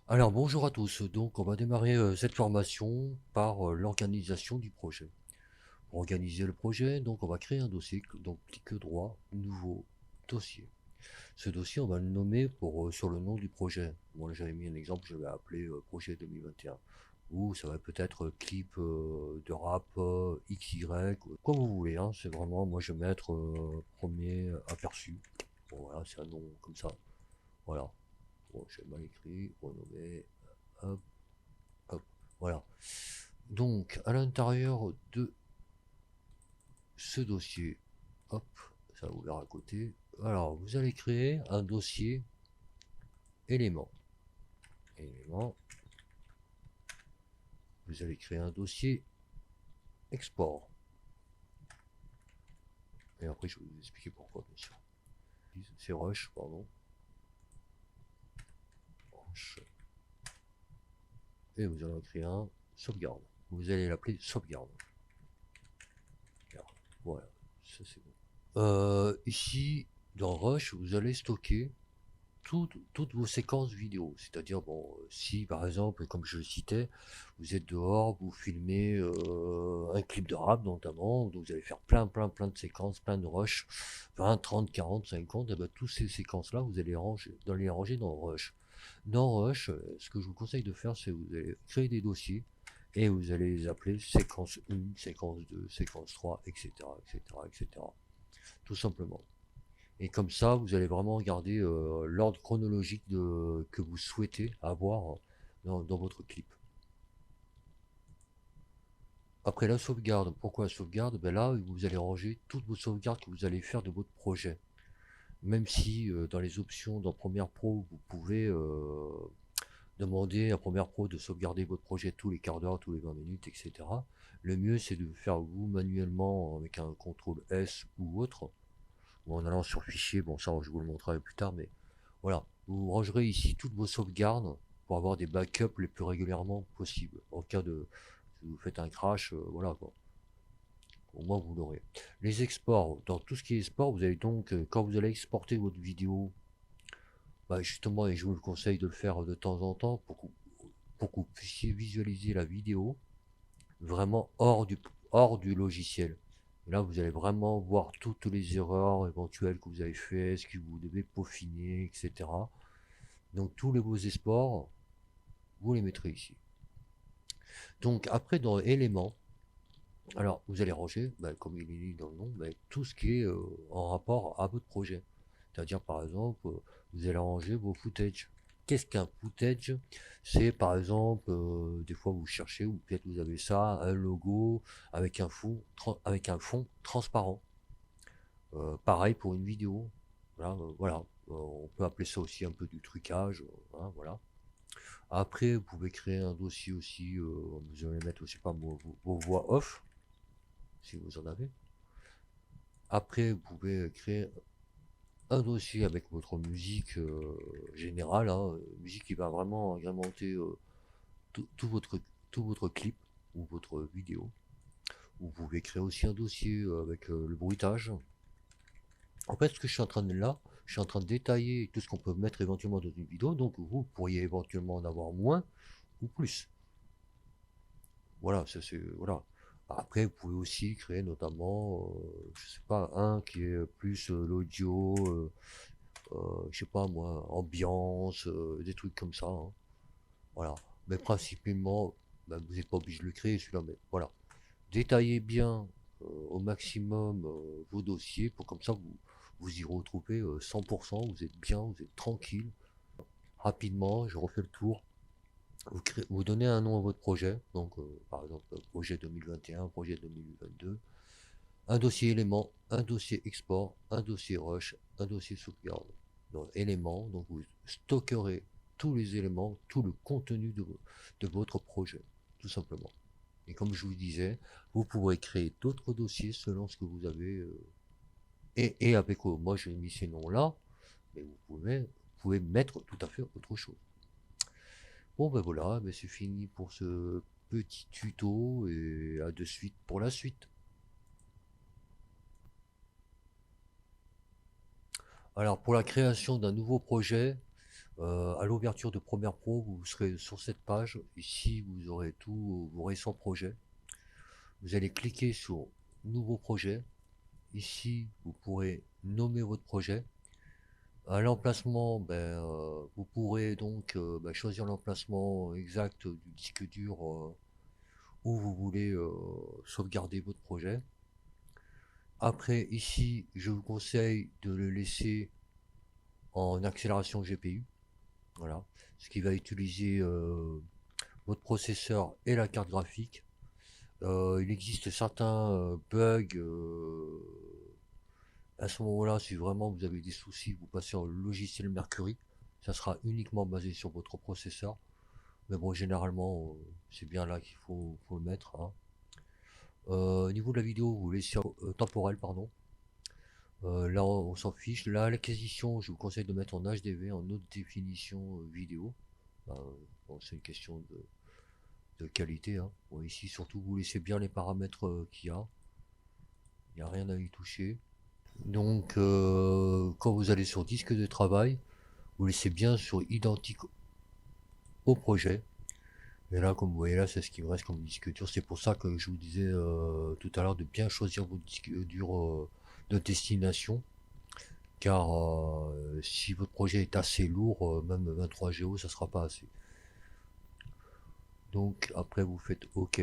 Alors bonjour à tous, donc on va démarrer cette formation par l'organisation du projet. Pour organiser le projet, donc on va créer un dossier, donc clic droit, nouveau dossier. Ce dossier, on va le nommer sur le nom du projet. Moi j'avais mis un exemple, je vais appeler projet 2021. Ou ça va peut-être clip de rap XY, comme vous voulez, hein, c'est vraiment, moi je vais mettre premier aperçu. Bon voilà, c'est un nom comme ça. Voilà. Bon, j'ai mal écrit, renommer, hop, hop, voilà. Donc, à l'intérieur de ce dossier, hop, ça va ouvert à côté. Alors, vous allez créer un dossier élément. Élément. Vous allez créer un dossier export. Et après, je vais vous expliquer pourquoi, bien sûr. C'est rush, pardon. Rush. Et vous allez en créer un sauvegarde. Vous allez l'appeler sauvegarde. Voilà, ça c'est bon. Ici, dans Rush, vous allez stocker toutes vos séquences vidéo. C'est-à-dire, bon, si par exemple, comme je le citais, vous êtes dehors, vous filmez un clip de rap notamment, donc vous allez faire plein de séquences, plein de rush, 20, 30, 40, 50, et ben, toutes ces séquences-là, vous allez les ranger dans Rush. Dans Rush, ce que je vous conseille de faire, c'est vous allez créer des dossiers et vous allez les appeler séquence 1, séquence 2, séquence 3, etc., etc., etc. Tout simplement. Et comme ça, vous allez vraiment regarder l'ordre chronologique que vous souhaitez avoir dans votre clip. Après la sauvegarde, pourquoi la sauvegarde? Ben là, vous allez ranger toutes vos sauvegardes que vous allez faire de votre projet. Même si dans les options dans Premiere Pro, vous pouvez demander à Premiere Pro de sauvegarder votre projet tous les quarts d'heure, tous les 20 minutes, etc. Le mieux, c'est de faire vous manuellement avec un CTRL S ou autre, ou en allant sur fichier. Bon, ça, je vous le montrerai plus tard, mais voilà, vous rangerez ici toutes vos sauvegardes pour avoir des backups les plus régulièrement possible. En cas de, si vous faites un crash, voilà quoi. Au moins vous l'aurez. Les exports, dans tout ce qui est export, vous allez donc, quand vous allez exporter votre vidéo, bah justement, et je vous le conseille de le faire de temps en temps pour que vous puissiez visualiser la vidéo vraiment hors du logiciel. Là, vous allez vraiment voir toutes les erreurs éventuelles que vous avez fait, ce que vous devez peaufiner, etc. Donc tous les beaux exports, vous les mettrez ici. Donc après dans éléments, alors vous allez ranger, comme il est dit dans le nom, tout ce qui est en rapport à votre projet. C'est-à-dire par exemple, vous allez ranger vos footages. Qu'est-ce qu'un footage? C'est par exemple, des fois vous cherchez, ou peut-être vous avez ça, un logo avec un fond transparent. Pareil pour une vidéo. Voilà, voilà. On peut appeler ça aussi un peu du trucage. Hein, voilà. Après, vous pouvez créer un dossier aussi, vous allez mettre, je sais pas, vos voix off, si vous en avez. Après, vous pouvez créer un dossier avec votre musique générale, hein, musique qui va vraiment agrémenter tout, tout votre, tout votre clip ou votre vidéo. Vous pouvez créer aussi un dossier avec le bruitage. En fait, ce que je suis en train de là, je suis en train de détailler tout ce qu'on peut mettre éventuellement dans une vidéo, donc vous pourriez éventuellement en avoir moins ou plus. Voilà, ça c'est voilà. Après, vous pouvez aussi créer notamment, je sais pas, un qui est plus l'audio, je sais pas moi, ambiance, des trucs comme ça, hein. Voilà. Mais principalement, vous n'êtes pas obligé de le créer celui-là, mais voilà. Détaillez bien au maximum vos dossiers pour comme ça vous y retrouvez 100%, vous êtes bien, vous êtes tranquille. Rapidement, je refais le tour. Vous donnez un nom à votre projet, donc par exemple projet 2021, projet 2022, un dossier élément, un dossier export, un dossier rush, un dossier sauvegarde. Donc éléments, donc vous stockerez tous les éléments, tout le contenu de votre projet, tout simplement. Et comme je vous disais, vous pourrez créer d'autres dossiers selon ce que vous avez. Et avec moi j'ai mis ces noms-là, mais vous pouvez mettre tout à fait autre chose. Bon ben voilà, ben c'est fini pour ce petit tuto et à de suite pour la suite. Alors pour la création d'un nouveau projet, À l'ouverture de Premiere Pro, vous serez sur cette page. Ici, vous aurez tous vos récents projets. Vous allez cliquer sur Nouveau projet. Ici, vous pourrez nommer votre projet. À l'emplacement, vous pourrez donc choisir l'emplacement exact du disque dur où vous voulez sauvegarder votre projet. Après, ici, je vous conseille de le laisser en accélération GPU. Voilà, ce qui va utiliser votre processeur et la carte graphique. Il existe certains bugs. À ce moment-là, si vraiment vous avez des soucis, vous passez en logiciel Mercury. Ça sera uniquement basé sur votre processeur. Mais bon, généralement, c'est bien là qu'il faut le mettre, hein. Au niveau de la vidéo, vous laissez temporel, pardon. Là, on s'en fiche. Là, l'acquisition, je vous conseille de mettre en HDV, en haute définition vidéo. Bon, c'est une question de qualité, hein. Bon, ici, surtout, vous laissez bien les paramètres qu'il y a. Il n'y a rien à y toucher. Donc, quand vous allez sur disque de travail, vous laissez bien sur identique au projet. Et là, comme vous voyez là, c'est ce qui me reste comme disque dur. C'est pour ça que je vous disais tout à l'heure de bien choisir votre disque dur de destination. Car si votre projet est assez lourd, même 23 Go, ça sera pas assez. Donc après, vous faites OK.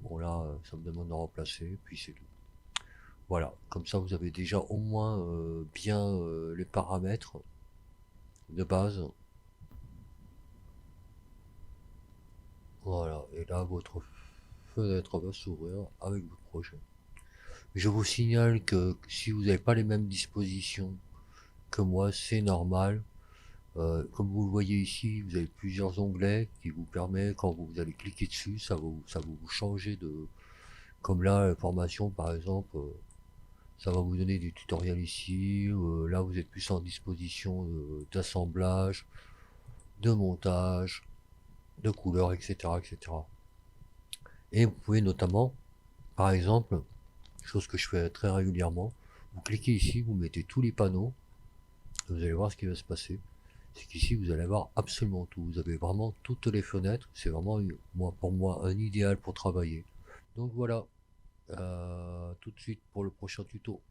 Bon là, ça me demande de remplacer, puis c'est tout. Voilà, comme ça vous avez déjà au moins bien les paramètres de base. Voilà, et là votre fenêtre va s'ouvrir avec votre projet. Je vous signale que si vous n'avez pas les mêmes dispositions que moi, c'est normal. Comme vous le voyez ici, vous avez plusieurs onglets qui vous permettent, quand vous allez cliquer dessus, ça va vous changer de... Comme là, la formation par exemple, ça va vous donner des tutoriels ici. Là, vous êtes plus en disposition d'assemblage, de montage, de couleurs, etc., etc. Et vous pouvez notamment, par exemple, chose que je fais très régulièrement, vous cliquez ici, vous mettez tous les panneaux, et vous allez voir ce qui va se passer. C'est qu'ici, vous allez avoir absolument tout. Vous avez vraiment toutes les fenêtres. C'est vraiment, pour moi, un idéal pour travailler. Donc voilà, tout de suite pour le prochain tuto.